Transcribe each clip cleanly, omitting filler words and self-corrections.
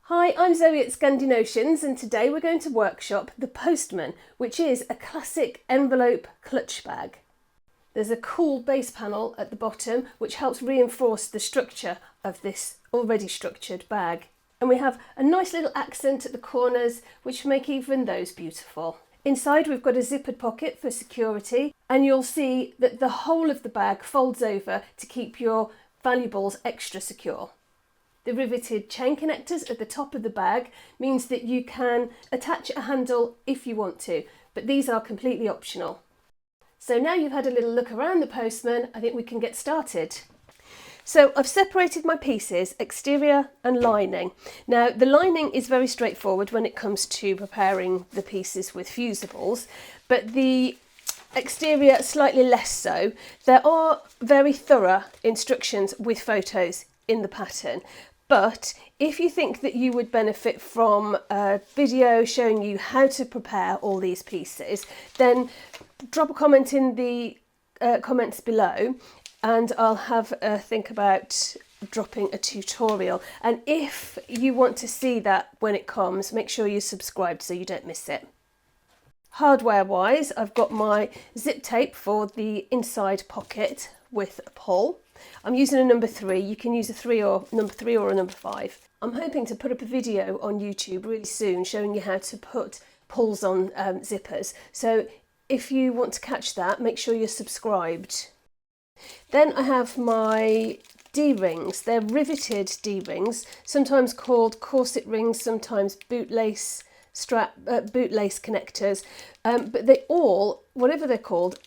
Hi, I'm Zoe at Scandinotions, and today we're going to workshop the Postman, which is a classic envelope clutch bag. There's a cool base panel at the bottom which helps reinforce the structure of this already structured bag. And we have a nice little accent at the corners which make even those beautiful. Inside we've got a zippered pocket for security, and you'll see that the whole of the bag folds over to keep your valuables extra secure. The riveted chain connectors at the top of the bag means that you can attach a handle if you want to, but these are completely optional. So now you've had a little look around the Postman, I think we can get started. So I've separated my pieces, exterior and lining. Now the lining is very straightforward when it comes to preparing the pieces with fusibles, but the exterior slightly less so. There are very thorough instructions with photos in the pattern. But if you think that you would benefit from a video showing you how to prepare all these pieces, then drop a comment in the comments below and I'll have a think about dropping a tutorial. And if you want to see that when it comes, make sure you're subscribed so you don't miss it. Hardware wise, I've got my zip tape for the inside pocket with a pull. I'm using a number 3. You can use a number 3 or a number 5. I'm hoping to put up a video on YouTube really soon showing you how to put pulls on zippers. So if you want to catch that, make sure you're subscribed. Then I have my D-rings. They're riveted D-rings, sometimes called corset rings, sometimes bootlace connectors, but they all, whatever they're called,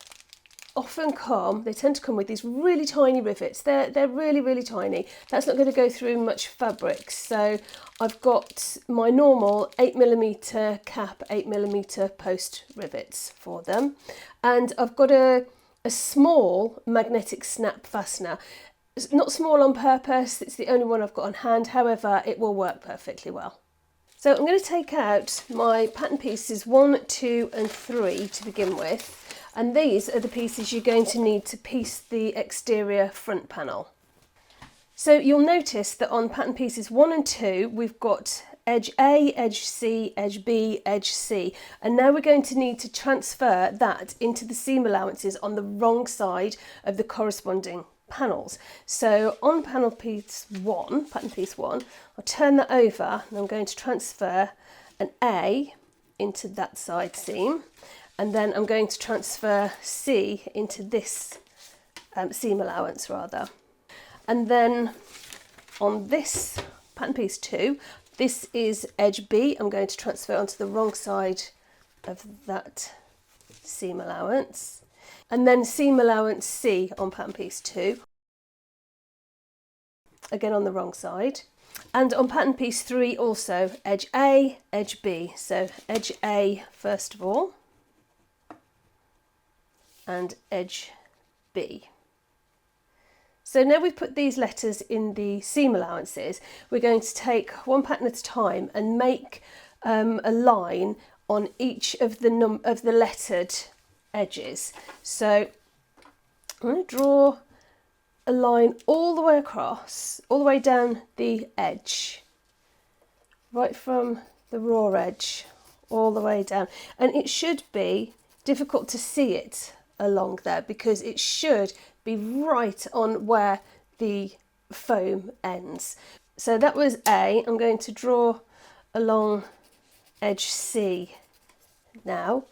they tend to come with these really tiny rivets. They're really tiny. That's not going to go through much fabric. So I've got my normal 8mm cap, 8mm post rivets for them. And I've got a small magnetic snap fastener. It's not small on purpose. It's the only one I've got on hand. However, it will work perfectly well. So I'm going to take out my pattern pieces 1, 2 and 3 to begin with. And these are the pieces you're going to need to piece the exterior front panel. So you'll notice that on pattern pieces 1 and 2, we've got edge A, edge C, edge B, edge C. And now we're going to need to transfer that into the seam allowances on the wrong side of the corresponding panels. So on pattern piece 1, I'll turn that over and I'm going to transfer an A into that side seam. And then I'm going to transfer C into this seam allowance rather. And then on this pattern piece 2, this is edge B. I'm going to transfer onto the wrong side of that seam allowance. And then seam allowance C on pattern piece 2. Again on the wrong side. And on pattern piece 3 also edge A, edge B. So edge A first of all. And edge B. So now we've put these letters in the seam allowances, we're going to take one pattern at a time and make a line on each of the lettered edges. So I'm going to draw a line all the way across, all the way down the edge, right from the raw edge all the way down, and it should be difficult to see it along there because it should be right on where the foam ends. So that was A. I'm going to draw along edge C now.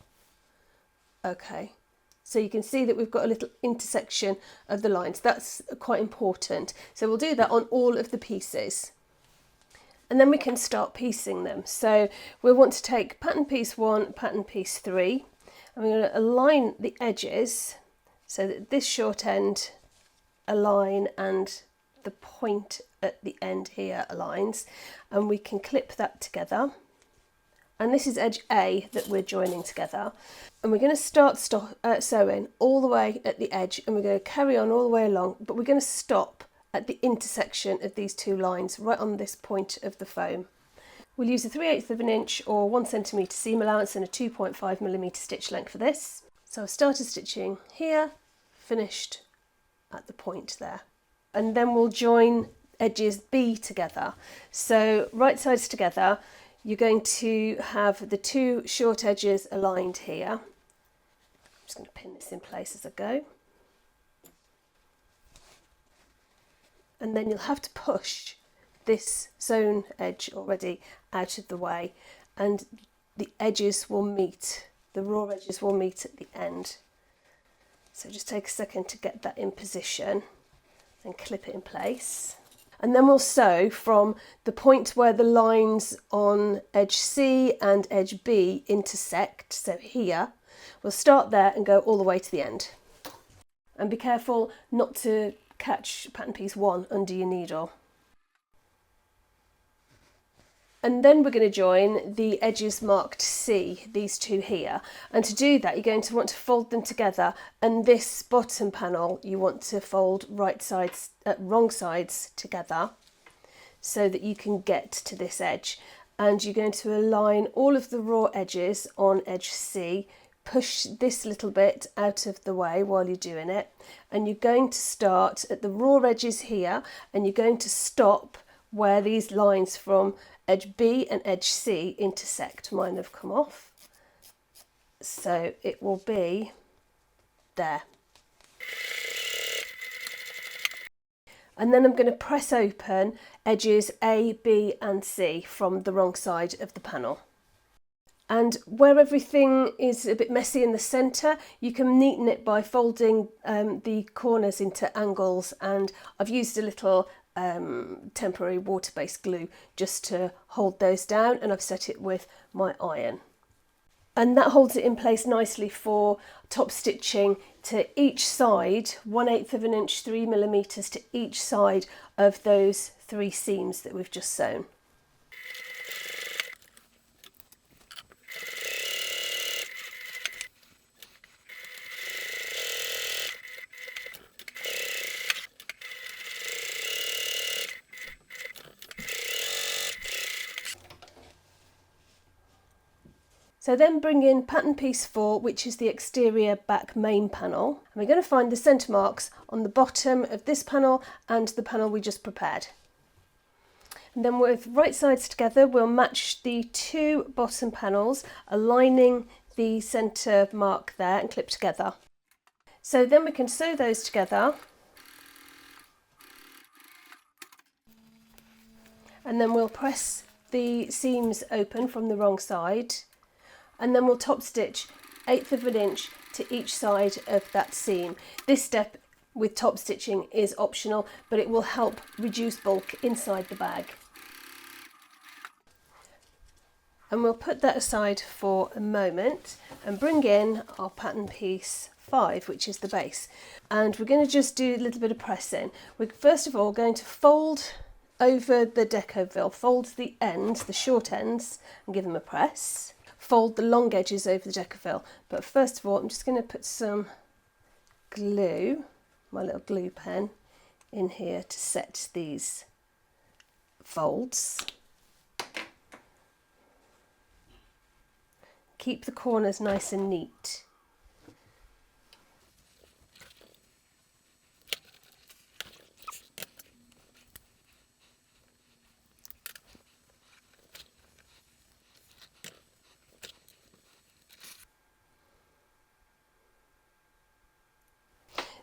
Okay, so you can see that we've got a little intersection of the lines. That's quite important. So we'll do that on all of the pieces. And then we can start piecing them. So we'll want to take pattern piece 1, pattern piece 3. I'm going to align the edges so that this short end align and the point at the end here aligns, and we can clip that together. And this is edge A that we're joining together. And we're going to start sewing all the way at the edge, and we're going to carry on all the way along, but we're going to stop at the intersection of these two lines right on this point of the foam. We'll use a 3/8 of an inch or 1 centimetre seam allowance and a 2.5mm stitch length for this. So I've started stitching here, finished at the point there. And then we'll join edges B together. So right sides together, you're going to have the two short edges aligned here. I'm just going to pin this in place as I go. And then you'll have to push this sewn edge already out of the way, and the edges will meet, the raw edges will meet at the end. So just take a second to get that in position and clip it in place. And then we'll sew from the point where the lines on edge C and edge B intersect, so here, we'll start there and go all the way to the end. And be careful not to catch pattern piece 1 under your needle. And then we're going to join the edges marked C, these two here. And to do that, you're going to want to fold them together, and this bottom panel you want to fold wrong sides together so that you can get to this edge. And you're going to align all of the raw edges on edge C, push this little bit out of the way while you're doing it, and you're going to start at the raw edges here, and you're going to stop where these lines from edge B and edge C intersect. Mine have come off, so it will be there. And then I'm going to press open edges A, B and C from the wrong side of the panel. And where everything is a bit messy in the centre, you can neaten it by folding the corners into angles, and I've used a little temporary water-based glue just to hold those down, and I've set it with my iron. And that holds it in place nicely for top stitching to each side, 1/8 of an inch, 3mm to each side of those 3 seams that we've just sewn. So then bring in pattern piece 4, which is the exterior back main panel, and we're going to find the centre marks on the bottom of this panel and the panel we just prepared. And then with right sides together, we'll match the 2 bottom panels, aligning the centre mark there and clip together. So then we can sew those together, and then we'll press the seams open from the wrong side, and then we'll top stitch 1/8 of an inch to each side of that seam. This step with top stitching is optional, but it will help reduce bulk inside the bag. And we'll put that aside for a moment and bring in our pattern piece 5, which is the base. And we're going to just do a little bit of pressing. We're first of all going to fold over the decoville, fold the ends, the short ends, and give them a press. Fold the long edges over the decoville, but first of all I'm just going to put some glue, my little glue pen, in here to set these folds. Keep the corners nice and neat.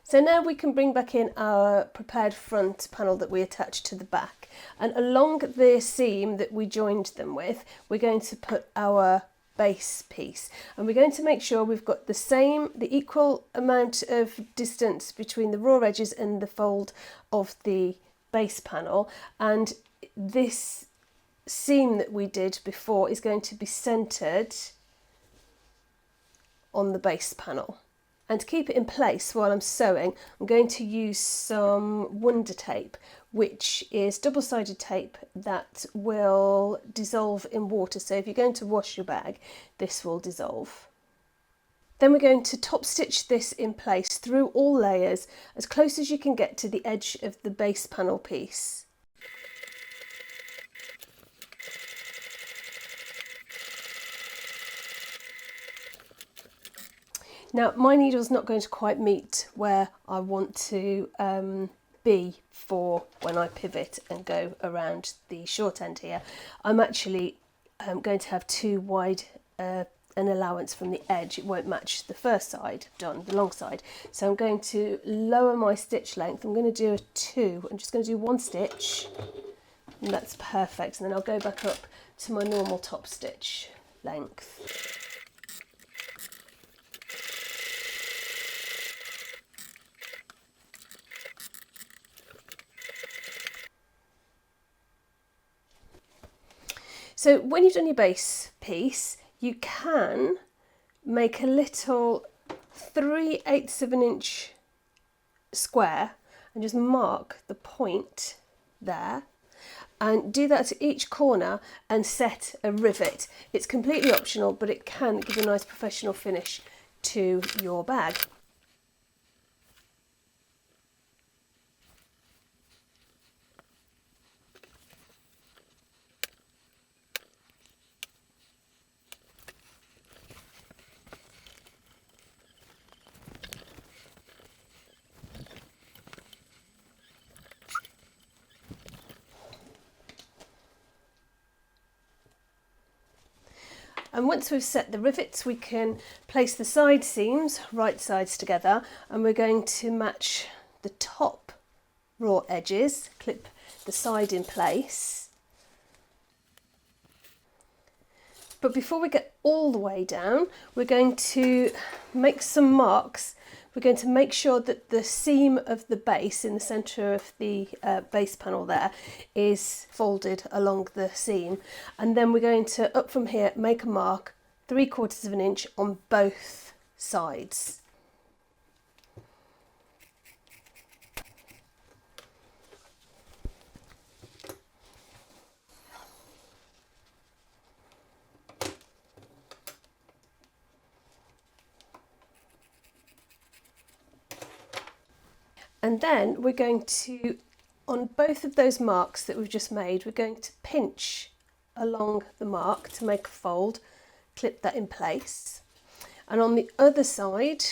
So now we can bring back in our prepared front panel that we attached to the back, and along the seam that we joined them with, we're going to put our base piece, and we're going to make sure we've got the equal amount of distance between the raw edges and the fold of the base panel, and this seam that we did before is going to be centered on the base panel. And to keep it in place while I'm sewing, I'm going to use some Wonder Tape, which is double-sided tape that will dissolve in water. So if you're going to wash your bag, this will dissolve. Then we're going to top stitch this in place through all layers as close as you can get to the edge of the base panel piece. Now my needle's not going to quite meet where I want to be for when I pivot and go around the short end here. I'm actually going to have too wide an allowance from the edge. It won't match the first side I've done, the long side. So I'm going to lower my stitch length. I'm going to do a 2. I'm just going to do 1 stitch, and that's perfect. And then I'll go back up to my normal top stitch length. So when you've done your base piece, you can make a little 3/8 of an inch square and just mark the point there, and do that to each corner and set a rivet. It's completely optional, but it can give a nice professional finish to your bag. And once we've set the rivets, we can place the side seams, right sides together, and we're going to match the top raw edges, clip the side in place. But before we get all the way down, we're going to make some marks. We're going to make sure that the seam of the base in the centre of the base panel there is folded along the seam, and then we're going to, up from here, make a mark 3/4 of an inch on both sides. And then we're going to, on both of those marks that we've just made, we're going to pinch along the mark to make a fold, clip that in place. And on the other side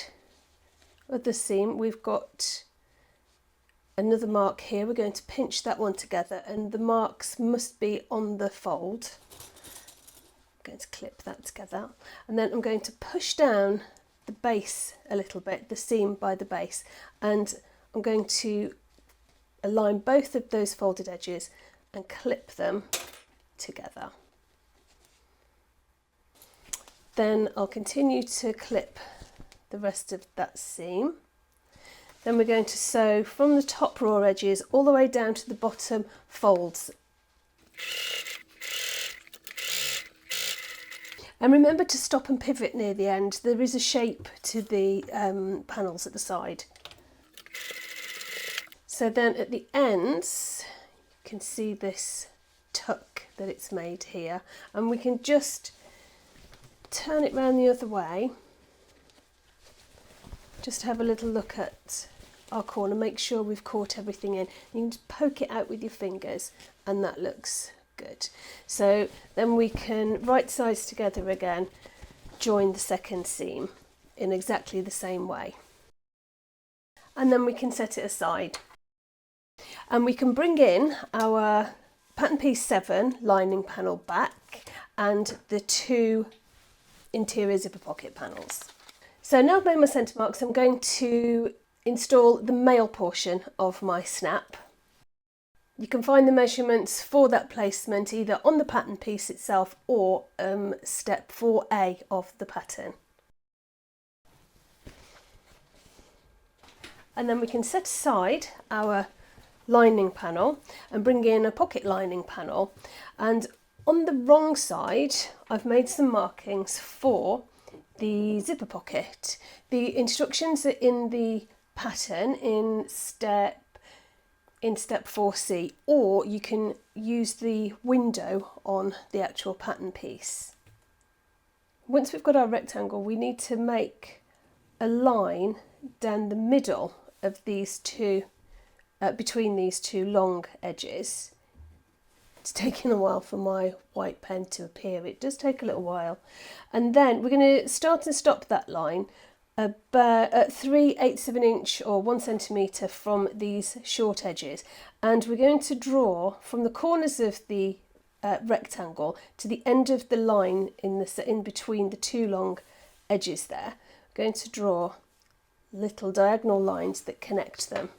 of the seam, we've got another mark here. We're going to pinch that one together, and the marks must be on the fold. I'm going to clip that together, and then I'm going to push down the base a little bit, the seam by the base, and I'm going to align both of those folded edges and clip them together. Then I'll continue to clip the rest of that seam. Then we're going to sew from the top raw edges all the way down to the bottom folds. And remember to stop and pivot near the end. There is a shape to the panels at the side. So then at the ends, you can see this tuck that it's made here, and we can just turn it round the other way. Just have a little look at our corner, make sure we've caught everything in. You can just poke it out with your fingers, and that looks good. So then we can right sides together again, join the second seam in exactly the same way. And then we can set it aside. And we can bring in our pattern piece 7 lining panel back and the 2 interior zipper pocket panels. So now I've made my centre marks, I'm going to install the male portion of my snap. You can find the measurements for that placement either on the pattern piece itself or step 4A of the pattern. And then we can set aside our lining panel and bring in a pocket lining panel, and on the wrong side I've made some markings for the zipper pocket. The instructions are in the pattern in step 4C, or you can use the window on the actual pattern piece. Once we've got our rectangle, we need to make a line down the middle of these two between these two long edges. It's taking a while for my white pen to appear. It does take a little while. And then we're going to start and stop that line about 3/8 of an inch or 1 centimetre from these short edges, and we're going to draw from the corners of the rectangle to the end of the line in between the two long edges there. We're going to draw little diagonal lines that connect them.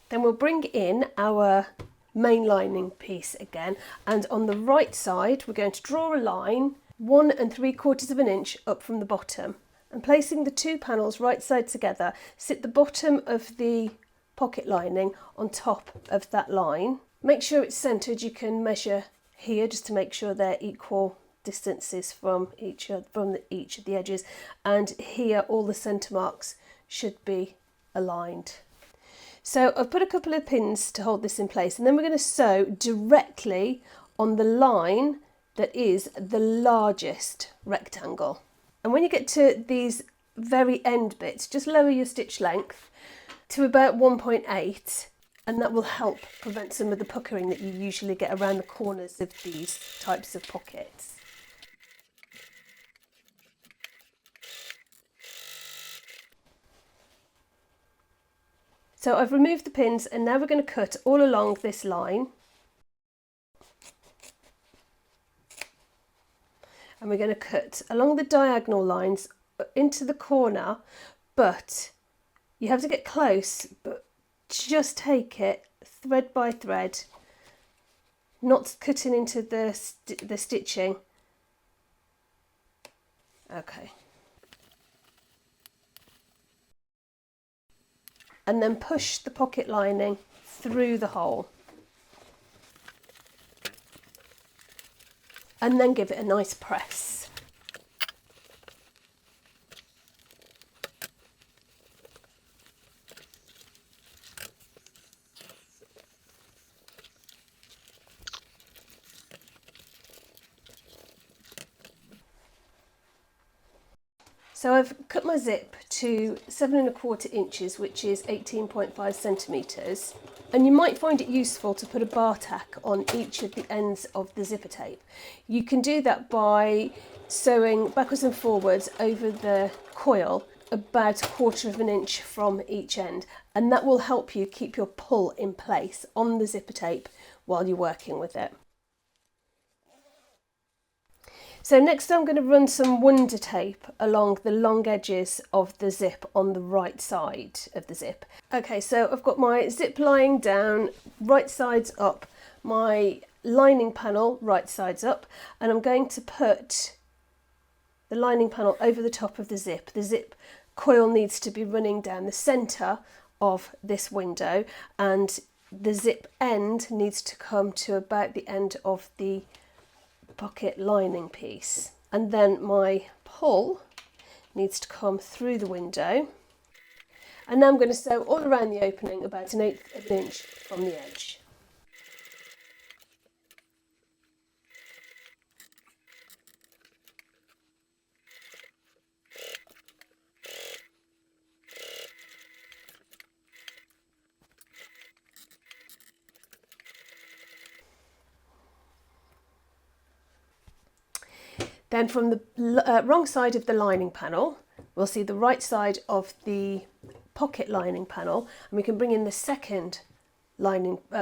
Then we'll bring in our main lining piece again, and on the right side we're going to draw a line 1 3/4 of an inch up from the bottom, and placing the two panels right side together, sit the bottom of the pocket lining on top of that line. Make sure it's centered. You can measure here just to make sure they're equal distances from each of the edges, and here all the center marks should be aligned. So I've put a couple of pins to hold this in place, and then we're going to sew directly on the line that is the largest rectangle. And when you get to these very end bits, just lower your stitch length to about 1.8, and that will help prevent some of the puckering that you usually get around the corners of these types of pockets. So I've removed the pins, and now we're going to cut all along this line. And we're going to cut along the diagonal lines into the corner, but you have to get close, but just take it thread by thread, not cutting into the stitching. Okay. And then push the pocket lining through the hole. And then give it a nice press. So I've cut my zip to 7 1/4 inches, which is 18.5 centimetres. And you might find it useful to put a bar tack on each of the ends of the zipper tape. You can do that by sewing backwards and forwards over the coil about 1/4 of an inch from each end, and that will help you keep your pull in place on the zipper tape while you're working with it. So next I'm going to run some wonder tape along the long edges of the zip on the right side of the zip. Okay, so I've got my zip lying down, right sides up, my lining panel right sides up, and I'm going to put the lining panel over the top of the zip. The zip coil needs to be running down the centre of this window, and the zip end needs to come to about the end of the pocket lining piece, and then my pull needs to come through the window, and now I'm going to sew all around the opening about 1/8 of an inch from the edge. Then from the wrong side of the lining panel, we'll see the right side of the pocket lining panel, and we can bring in the second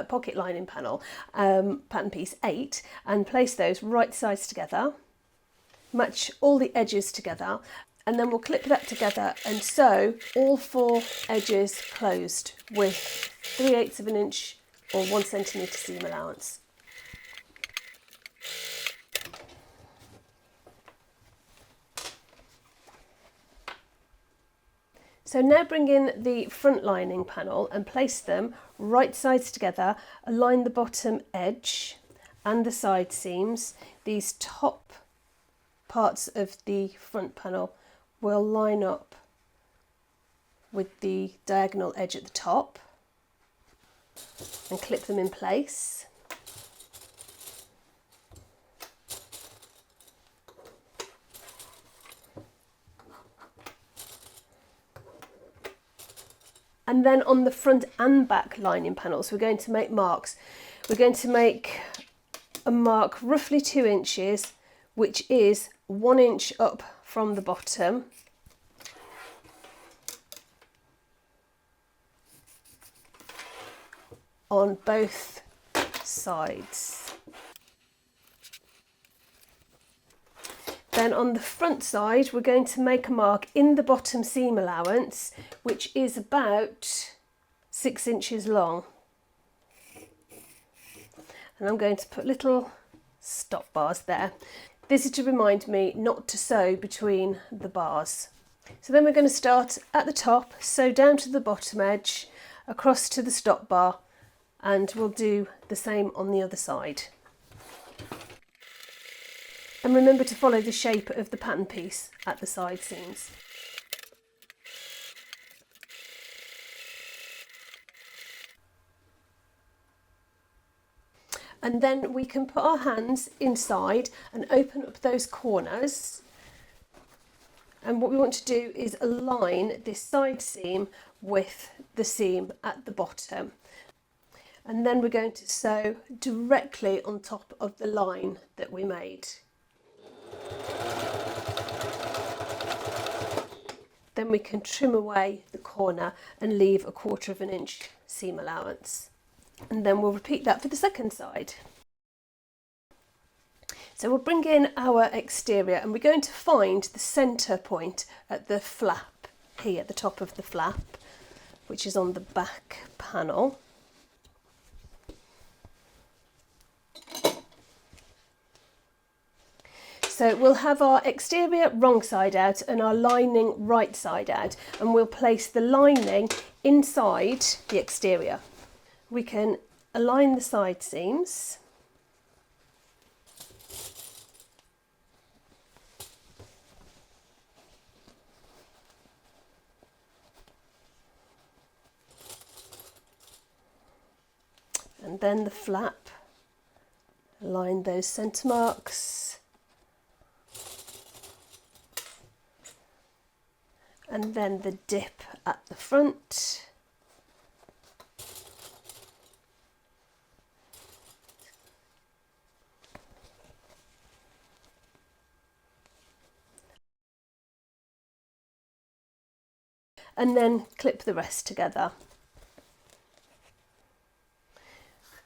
pocket lining panel, pattern piece 8, and place those right sides together, match all the edges together, and then we'll clip that together and sew all 4 edges closed with 3/8 of an inch or 1 centimetre seam allowance. So now bring in the front lining panel and place them right sides together, align the bottom edge and the side seams. These top parts of the front panel will line up with the diagonal edge at the top and clip them in place. And then on the front and back lining panels, we're going to make marks. We're going to make a mark roughly 2 inches, which is 1 inch up from the bottom, on both sides. Then on the front side, we're going to make a mark in the bottom seam allowance, which is about 6 inches long. And I'm going to put little stop bars there. This is to remind me not to sew between the bars. So then we're going to start at the top, sew down to the bottom edge, across to the stop bar, and we'll do the same on the other side. And remember to follow the shape of the pattern piece at the side seams. And then we can put our hands inside and open up those corners. And what we want to do is align this side seam with the seam at the bottom. And then we're going to sew directly on top of the line that we made. Then we can trim away the corner and leave a 1/4 inch seam allowance. And then we'll repeat that for the second side. So we'll bring in our exterior and we're going to find the centre point at the flap here, at the top of the flap, which is on the back panel. So we'll have our exterior wrong side out and our lining right side out, and we'll place the lining inside the exterior. We can align the side seams. And then the flap, align those centre marks. And then the dip at the front. And then clip the rest together.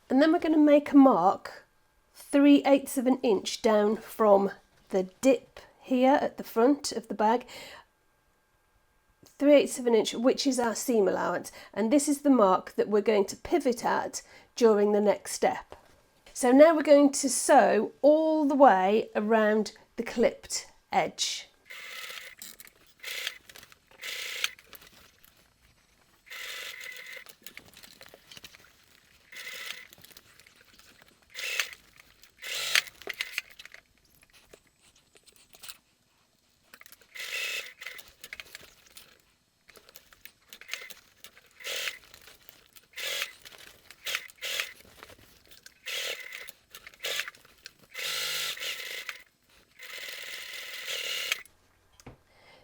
And then we're going to make a mark 3/8 inch down from the dip here at the front of the bag, 3/8 inch, which is our seam allowance, and this is the mark that we're going to pivot at during the next step. So now we're going to sew all the way around the clipped edge.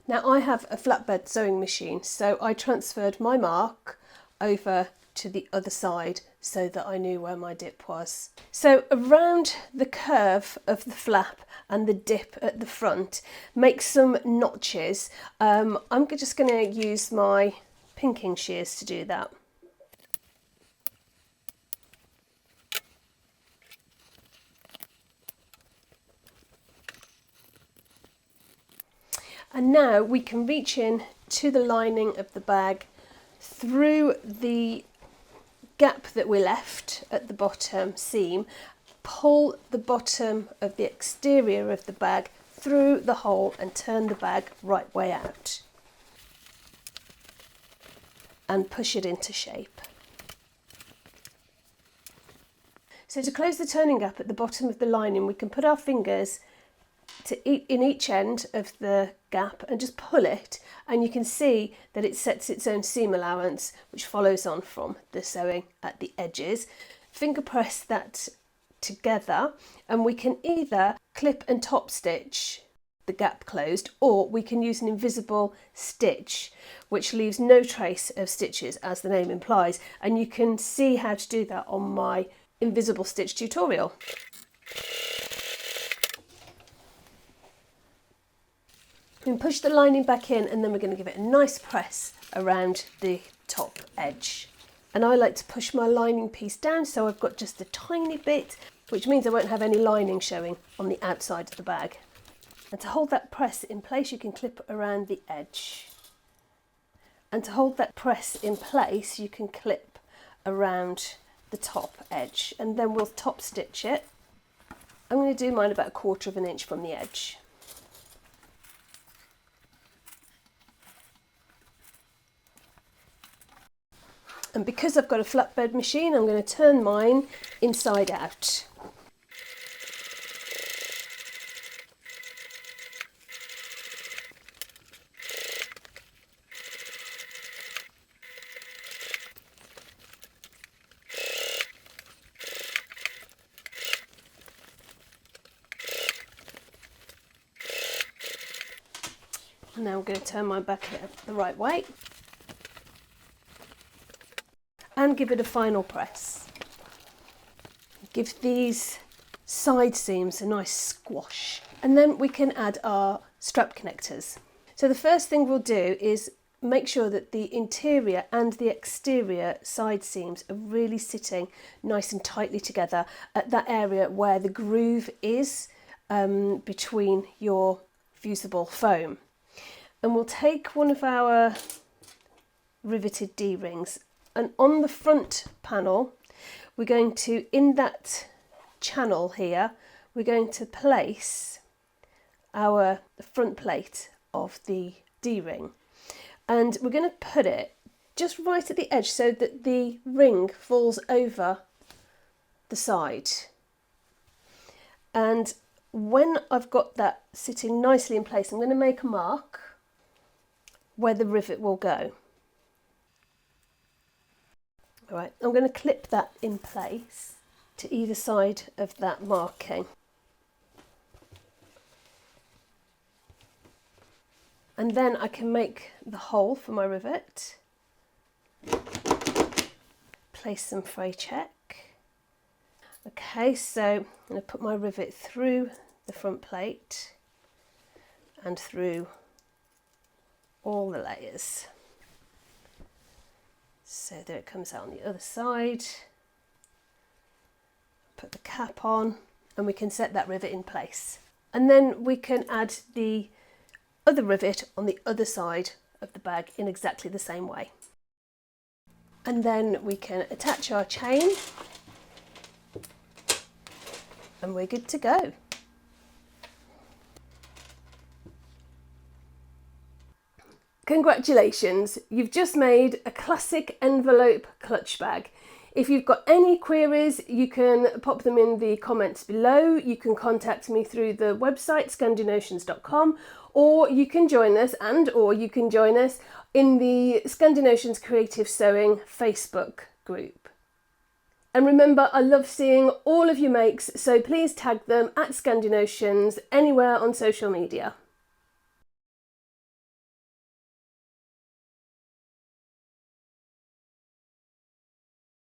Now I have a flatbed sewing machine, so I transferred my mark over to the other side so that I knew where my dip was. So around the curve of the flap and the dip at the front, make some notches. I'm just going to use my pinking shears to do that. And now we can reach in to the lining of the bag through the gap that we left at the bottom seam, pull the bottom of the exterior of the bag through the hole and turn the bag right way out and push it into shape. So to close the turning gap at the bottom of the lining, we can put our fingers in each end of the gap and just pull it, and you can see that it sets its own seam allowance which follows on from the sewing at the edges. Finger press that together and we can either clip and top stitch the gap closed, or we can use an invisible stitch which leaves no trace of stitches, as the name implies, and you can see how to do that on my invisible stitch tutorial. We can push the lining back in and then we're going to give it a nice press around the top edge. And I like to push my lining piece down so I've got just a tiny bit, which means I won't have any lining showing on the outside of the bag. And to hold that press in place, you can clip around the edge. And to hold that press in place, you can clip around the top edge, and then we'll top stitch it. I'm going to do mine about 1/4 of an inch from the edge. And because I've got a flatbed machine, I'm going to turn mine inside out. And now I'm going to turn mine back the right way and give it a final press. Give these side seams a nice squash, and then we can add our strap connectors. So the first thing we'll do is make sure that the interior and the exterior side seams are really sitting nice and tightly together at that area where the groove is between your fusible foam. And we'll take one of our riveted D-rings, and on the front panel we're going to, in that channel here, we're going to place our front plate of the D-ring, and we're going to put it just right at the edge so that the ring falls over the side. And when I've got that sitting nicely in place, I'm going to make a mark where the rivet will go. All right, I'm going to clip that in place to either side of that marking. And then I can make the hole for my rivet. Place some fray check. Okay, so I'm going to put my rivet through the front plate and through all the layers, so that it comes out on the other side. Put the cap on, and we can set that rivet in place, and then we can add the other rivet on the other side of the bag in exactly the same way. And then we can attach our chain, and we're good to go. Congratulations, you've just made a classic envelope clutch bag. If you've got any queries, you can pop them in the comments below. You can contact me through the website Scandinotions.com, or you can join us in the Scandinotions Creative Sewing Facebook group. And remember, I love seeing all of your makes, so please tag them at Scandinotions anywhere on social media.